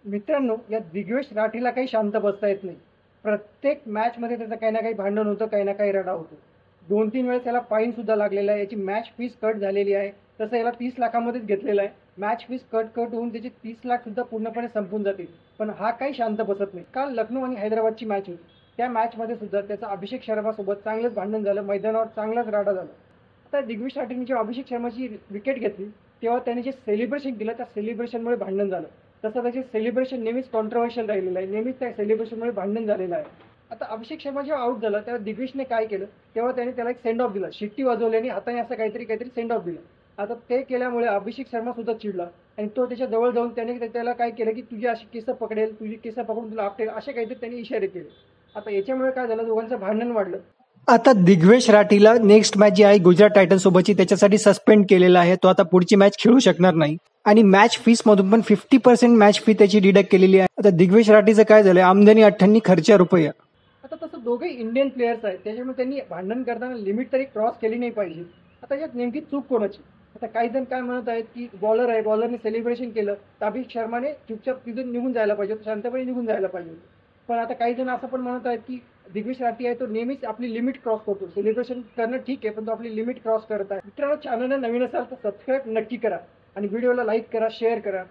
मित्रांनो, या दिग्वेश राठीला काही शांत बसता येत नाही. प्रत्येक मॅचमध्ये त्याचं काही ना काही भांडण होतं, काही ना काही रडा होतो. 2-3 वेळेस त्याला फाईनसुद्धा लागलेला आहे. याची मॅच फीस कट झालेली आहे. तसं याला 30 लाखामध्येच घेतलेलं आहे. मॅच फीस कट होऊन त्याचे 30 लाखसुद्धा पूर्णपणे संपून जातील. पण हा काही शांत बसत नाही. काल लखनौ आणि हैदराबादची मॅच होती. त्या मॅचमध्ये सुद्धा त्याचं अभिषेक शर्मासोबत चांगलंच भांडण झालं. मैदानावर चांगलाच राडा झाला. आता दिग्विश राठीने जेव्हा अभिषेक शर्माची विकेट घेतली, तेव्हा त्याने जे सेलिब्रेशन केलं, त्या सेलिब्रेशनमुळे भांडण झालं. तसं त्याचे सेलिब्रेशन नेहमीच कॉन्ट्रोवर्शियल राहिलेलं आहे. नेहमीच त्या सेलिब्रेशनमुळे भांडण झालेलं आहे. आता अभिषेक शर्मा जेव्हा आउट झाला तेव्हा दिग्विशने काय केलं, तेव्हा त्याने त्याला एक सेंड ऑफ दिला. शिट्टी वाजवली आणि हाताने असं काहीतरी सेंड ऑफ दिलं. आता ते केल्यामुळे अभिषेक शर्मा सुद्धा चिडला आणि तो त्याच्या जवळ जाऊन त्याने त्याला काय केलं की तुझी अशी केस पकडेल, तुझी केस पकडून तुला आपटेल, असे काहीतरी त्यांनी इशारे केले. आता याच्यामुळे काय झालं, दोघांचं भांडण वाढलं. आता दिग्वेश राठीला नेक्स्ट मॅच जी आहे गुजरात टायटन्स सोबतची त्याच्यासाठी सस्पेंड केलेला आहे. तो आता पुढची मॅच खेळू शकणार नाही आणि मॅच फीस मधून पण 50% मॅच फी त्याची डिडक्ट केलेली आहे. आता दिग्वेश राठीचं काय झालंय, आमदनी 98 खर्च रुपये. आता तसं दोघे इंडियन प्लेयर्स आहेत, त्याच्यामुळे त्यांनी भांडण करताना लिमिट तरी क्रॉस केली नाही पाहिजे. आता यात नेमकी चूक कोणाची? आता काही जण काय म्हणत आहेत की बॉलर आहे, बॉलरने सेलिब्रेशन केलं तर अभिषेक शर्माने चुपचाप तिथून निघून जायला पाहिजे, शांतपणे निघून जायला पाहिजे. पण आता काही जण असं पण म्हणत आहेत की दिग्विश राठी आहे तो नेहमीच आपली लिमिट क्रॉस करतो. सेलिब्रेशन करणं ठीक आहे, पण तो आपली लिमिट क्रॉस करत आहे. मित्रांनो, चॅनलला नवीन असाल तर सबस्क्राईब नक्की करा आणि व्हिडिओला लाईक करा, शेअर करा.